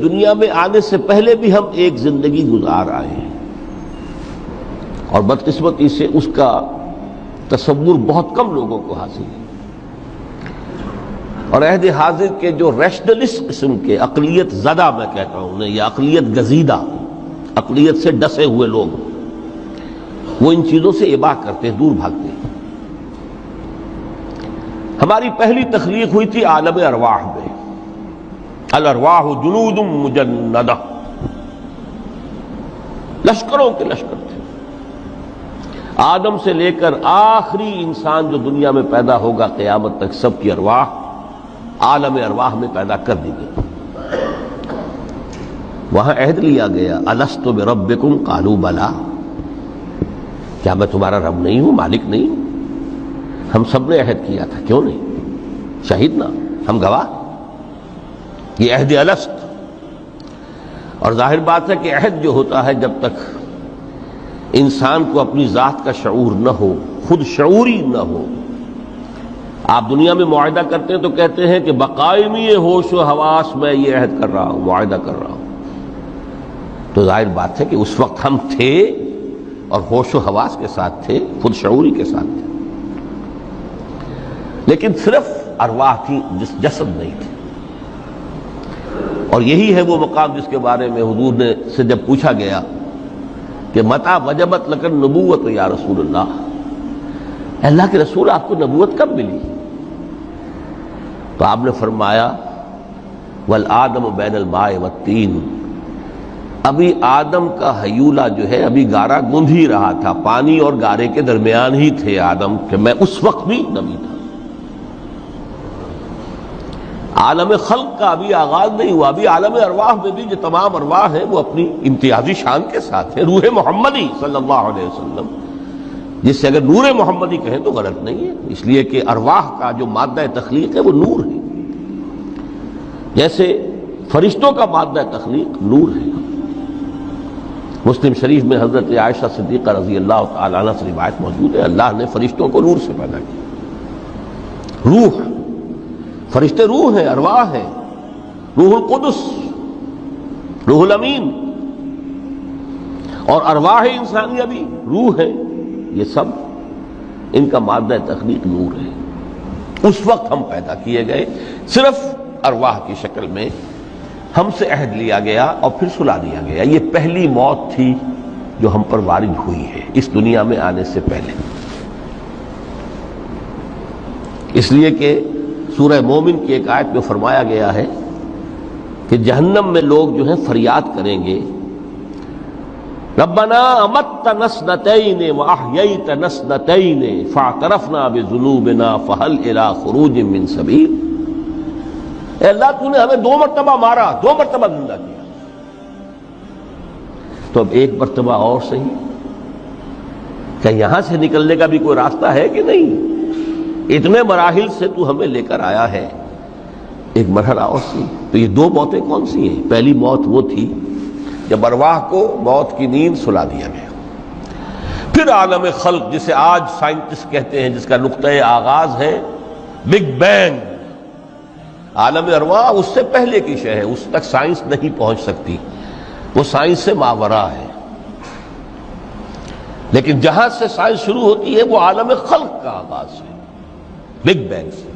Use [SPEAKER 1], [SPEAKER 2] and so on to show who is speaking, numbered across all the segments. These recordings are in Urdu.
[SPEAKER 1] دنیا میں آنے سے پہلے بھی ہم ایک زندگی گزار آئے ہیں، اور بدقسمتی سے اس کا تصور بہت کم لوگوں کو حاصل ہے، اور عہد حاضر کے جو ریشنلسٹ قسم کے اقلیت زدہ میں کہتا ہوں انہیں، یا اقلیت گزیدہ، اقلیت سے ڈسے ہوئے لوگ، وہ ان چیزوں سے اباع کرتے ہیں، دور بھاگتے ہیں۔ ہماری پہلی تخلیق ہوئی تھی عالم ارواح میں، الارواح جنود مجندہ، لشکروں کے لشکر تھے۔ آدم سے لے کر آخری انسان جو دنیا میں پیدا ہوگا قیامت تک، سب کی ارواح عالم ارواح میں پیدا کر دی گئی۔ وہاں عہد لیا گیا، الست بربکم قالوا بلی، کیا میں تمہارا رب نہیں ہوں، مالک نہیں ہوں؟ ہم سب نے عہد کیا تھا، کیوں نہیں؟ شہیدنا، ہم گواہ، یہ عہد الست۔ اور ظاہر بات ہے کہ عہد جو ہوتا ہے جب تک انسان کو اپنی ذات کا شعور نہ ہو، خود شعوری نہ ہو، آپ دنیا میں معاہدہ کرتے ہیں تو کہتے ہیں کہ بقائمی ہوش و حواس میں یہ عہد کر رہا ہوں، معاہدہ کر رہا ہوں، تو ظاہر بات ہے کہ اس وقت ہم تھے اور ہوش و حواس کے ساتھ تھے، خود شعوری کے ساتھ تھے، لیکن صرف ارواح تھی، جسد نہیں تھے۔ اور یہی ہے وہ مقام جس کے بارے میں حضور نے سے جب پوچھا گیا کہ متى وجبت لک النبوۃ یا رسول اللہ، اللہ کے رسول آپ کو نبوت کب ملی؟ تو آپ نے فرمایا والآدم بین الماء والطین، ابھی آدم کا حیولہ جو ہے ابھی گارا گوندھ ہی رہا تھا، پانی اور گارے کے درمیان ہی تھے آدم، کہ میں اس وقت بھی نبی تھا۔ عالم خلق کا ابھی آغاز نہیں ہوا، ابھی عالم ارواح میں بھی جو تمام ارواح ہیں وہ اپنی امتیازی شان کے ساتھ ہیں۔ روح محمدی صلی اللہ علیہ وسلم، جس سے اگر نور محمدی کہیں تو غلط نہیں ہے، اس لیے کہ ارواح کا جو مادہ تخلیق ہے وہ نور ہے، جیسے فرشتوں کا مادہ تخلیق نور ہے۔ مسلم شریف میں حضرت عائشہ صدیقہ رضی اللہ تعالی عنہ سے روایت موجود ہے، اللہ نے فرشتوں کو نور سے پیدا کیا۔ روح، فرشتے روح ہیں، ارواح ہیں، روح القدس، روح الامین، اور ارواح انسانیہ بھی روح ہے، یہ سب ان کا مادہ تخلیق نور ہے۔ اس وقت ہم پیدا کیے گئے، صرف ارواح کی شکل میں ہم سے عہد لیا گیا اور پھر سلا دیا گیا۔ یہ پہلی موت تھی جو ہم پر وارد ہوئی ہے اس دنیا میں آنے سے پہلے، اس لیے کہ سورہ مومن کی ایک آیت میں فرمایا گیا ہے کہ جہنم میں لوگ جو ہیں فریاد کریں گے، ربنا امتنا اثنتین واحییتنا اثنتین فاعترفنا بذنوبنا فهل الى خروج من سبیل، اے اللہ تو نے ہمیں 2 مرتبہ مارا، 2 مرتبہ زندہ کیا، تو اب ایک مرتبہ اور صحیح، کہ یہاں سے نکلنے کا بھی کوئی راستہ ہے کہ نہیں؟ اتنے مراحل سے تو ہمیں لے کر آیا ہے، ایک مرحلہ اور سی۔ تو یہ 2 موتیں کون سی ہیں؟ پہلی موت وہ تھی جب ارواح کو موت کی نیند سلا دیا گیا۔ پھر عالم خلق، جسے آج سائنٹسٹ کہتے ہیں، جس کا نقطۂ آغاز ہے بگ بینگ، عالم ارواح اس سے پہلے کی شے ہے، اس تک سائنس نہیں پہنچ سکتی، وہ سائنس سے ماورا ہے، لیکن جہاں سے سائنس شروع ہوتی ہے وہ عالم خلق کا آغاز ہے، بگ بینگ سے۔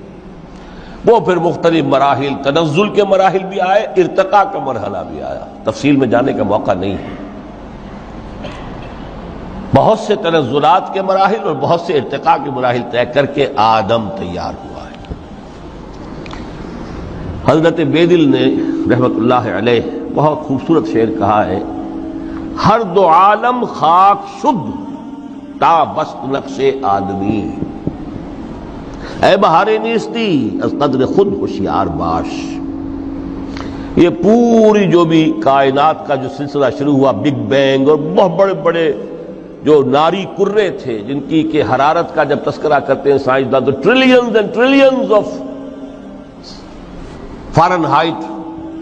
[SPEAKER 1] وہ پھر مختلف مراحل، تنزل کے مراحل بھی آئے، ارتقاء کا مرحلہ بھی آیا، تفصیل میں جانے کا موقع نہیں ہے۔ بہت سے تنزلات کے مراحل اور بہت سے ارتقاء کے مراحل طے کر کے آدم تیار ہوا ہے۔ حضرت بیدل نے رحمت اللہ علیہ بہت خوبصورت شعر کہا ہے، ہر 2 عالم خاک شد تا بست نقش آدمی، اے بہار نیستی از قدر خود ہوشیار باش۔ یہ پوری جو بھی کائنات کا جو سلسلہ شروع ہوا، بگ بینگ، اور بہت بڑے بڑے جو ناری کرے تھے جن کی کہ حرارت کا جب تذکرہ کرتے ہیں سائنسدان تو trillions and trillions of foreign height,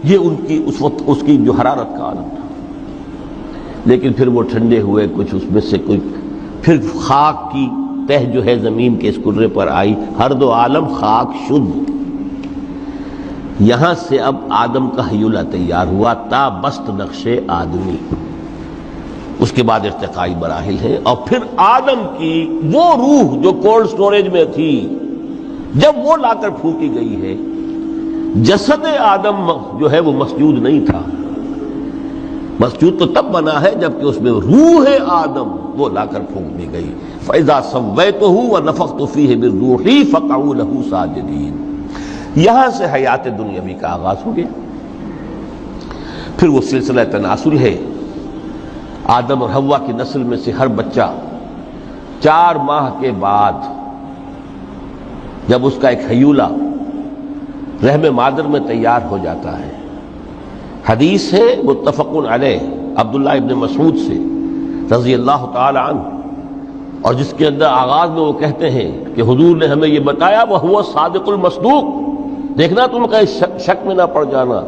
[SPEAKER 1] یہ ان کی اس وقت اس کی جو حرارت کا عالم تھا، لیکن پھر وہ ٹھنڈے ہوئے، کچھ اس میں سے کوئی، پھر خاک کی تہ جو ہے زمین کے اس کرے پر آئی، ہر 2 عالم خاک شد، یہاں سے اب آدم کا حیولہ تیار ہوا، تا بست نقش آدمی، اس کے بعد ارتقائی مراحل ہیں، اور پھر آدم کی وہ روح جو کولڈ سٹوریج میں تھی جب وہ لا کر پھونکی گئی ہے، جسد آدم جو ہے وہ مسجود نہیں تھا، مسجود تو تب بنا ہے جبکہ اس میں روح آدم وہ لا کر پھونک دی گئی۔ فَإِذَا سَوَّيْتُهُ وَنَفَخْتُ فِيهِ مِن رُوحِي فَقَعُوا لَهُ سَاجِدِينَ۔ یہاں سے حیات دنیاوی کا آغاز ہو گیا۔ پھر وہ سلسلہ تناسل ہے، آدم اور حوا کی نسل میں سے ہر بچہ 4 ماہ کے بعد جب اس کا ایک حیولہ رحم مادر میں تیار ہو جاتا ہے، حدیث ہے متفق علیہ عبداللہ ابن مسعود سے رضی اللہ تعالی عنہ، اور جس کے اندر آغاز میں وہ کہتے ہیں کہ حضور نے ہمیں یہ بتایا وَهُوَ الصادق المصدوق، دیکھنا تم کہیں شک میں نہ پڑ جانا،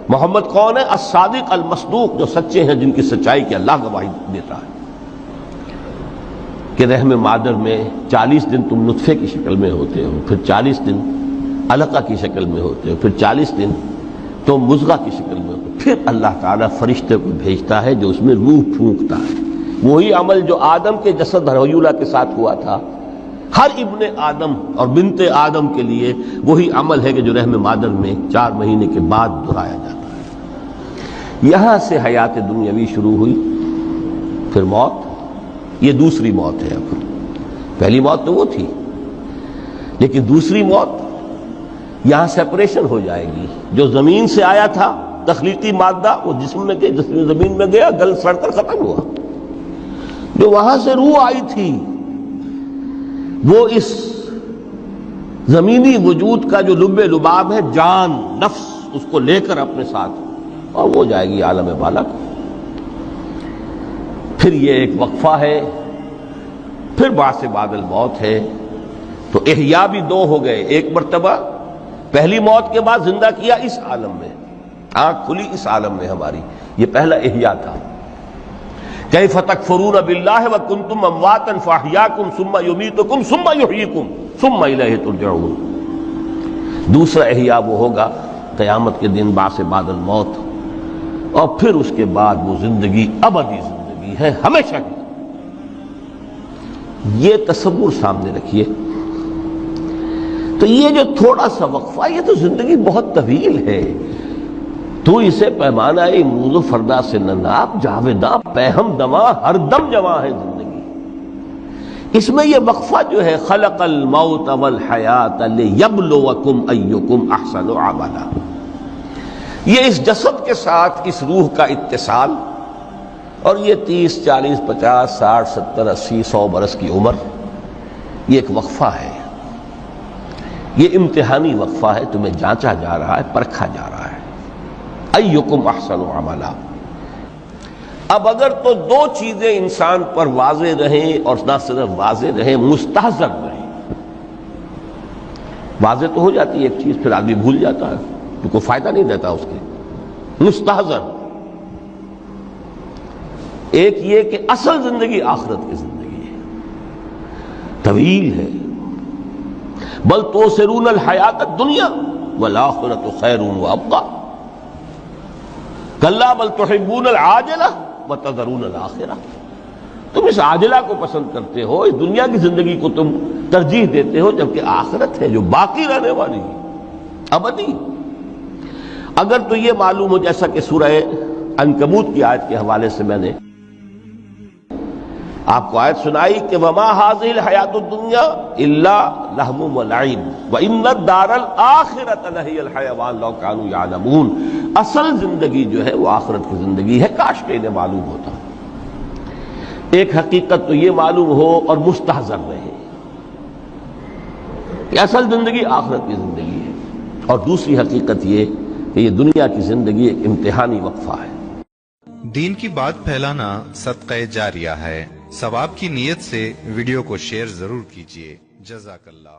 [SPEAKER 1] محمد کون ہے؟ الصادق المصدوق، جو سچے ہیں، جن کی سچائی کی اللہ گواہی دیتا ہے، کہ رحم مادر میں 40 دن تم نطفے کی شکل میں ہوتے ہو، پھر 40 دن علقہ کی شکل میں ہوتے ہو، پھر 40 دن تو مضغہ کی شکل میں ہوتے، پھر اللہ تعالیٰ فرشتے کو بھیجتا ہے جو اس میں روح پھونکتا ہے۔ وہی عمل جو آدم کے جسد حیولہ کے ساتھ ہوا تھا، ہر ابن آدم اور بنت آدم کے لیے وہی عمل ہے کہ جو رحم مادر میں 4 مہینے کے بعد دہرایا جاتا ہے۔ یہاں سے حیات دنیاوی شروع ہوئی، پھر موت، یہ دوسری موت ہے۔ اب پہلی موت تو وہ تھی، لیکن دوسری موت یہاں سیپریشن ہو جائے گی۔ جو زمین سے آیا تھا تخلیقی مادہ، وہ جسم میں گیا، جسم زمین میں گیا، گل سڑ کر ختم ہوا۔ جو وہاں سے روح آئی تھی وہ اس زمینی وجود کا جو لب لباب ہے، جان، نفس، اس کو لے کر اپنے ساتھ، اور وہ جائے گی عالم بالا کو۔ پھر یہ ایک وقفہ ہے، پھر بعث بعد الموت ہے۔ تو احیاء بھی 2 ہو گئے، ایک مرتبہ پہلی موت کے بعد زندہ کیا اس عالم میں، آنکھ کھلی اس عالم میں ہماری، یہ پہلا احیاء تھا۔ کیف تکفرون باللہ وکنتم امواتا فاحیاکم ثم یمیتکم ثم یحییکم ثم الیہ ترجعون۔ دوسرا احیاء وہ ہوگا قیامت کے دن، بعث بعد الموت، اور پھر اس کے بعد وہ زندگی ابدی زندگی ہے، ہمیشہ کی۔ یہ تصور سامنے رکھیے۔ تو یہ جو تھوڑا سا وقفہ، یہ تو زندگی بہت طویل ہے۔ تو اسے پیمانہ امروز و فردا سے نہ ناپ، جاویداں پہم دماں، ہر دم جواں ہے زندگی۔ اس میں یہ وقفہ جو ہے، خلق الموت والحیات لیبلوکم ایکم احسن عملا، یہ اس جسد کے ساتھ اس روح کا اتصال، اور یہ 30 40 50 60 70 80 100 برس کی عمر، یہ ایک وقفہ ہے، یہ امتحانی وقفہ ہے، تمہیں جانچا جا رہا ہے، پرکھا جا رہا ہے۔ ایکم احسن عملا۔ اب اگر تو 2 چیزیں انسان پر واضح رہیں، اور نہ صرف واضح رہیں، مستحضر رہیں۔ واضح تو ہو جاتی ہے ایک چیز، پھر آدمی بھول جاتا ہے، تو کوئی فائدہ نہیں دیتا اس کے۔ مستحضر ایک یہ کہ اصل زندگی آخرت کی زندگی ہے، طویل ہے۔ بل توثرون الحیات الدنیا والآخرۃ خیر وابقیٰ، کلا بل تحبون العاجلہ وتذرون الآخرہ۔ تم اس عاجلہ کو پسند کرتے ہو، اس دنیا کی زندگی کو تم ترجیح دیتے ہو، جبکہ آخرت ہے جو باقی رہنے والی ہے، ابدی۔ اگر تو یہ معلوم ہو، جیسا کہ سورہ عنکبوت کی آیت کے حوالے سے میں نے آپ کو آیت سنائی کہ وما هذه الحیات الدنیا الا لہو ولعب وان الدار الاخرۃ لہی الحیوان لو کانوا یعلمون۔ اصل زندگی جو ہے وہ آخرت کی زندگی ہے، کاش کہ انہیں معلوم ہوتا۔ ایک حقیقت تو یہ معلوم ہو اور مستحضر رہے کہ اصل زندگی آخرت کی زندگی ہے، اور دوسری حقیقت یہ کہ یہ دنیا کی زندگی ایک امتحانی وقفہ ہے۔
[SPEAKER 2] دین کی بات پھیلانا صدقہ جاریہ ہے، ثواب کی نیت سے ویڈیو کو شیئر ضرور کیجیے۔ جزاک اللہ۔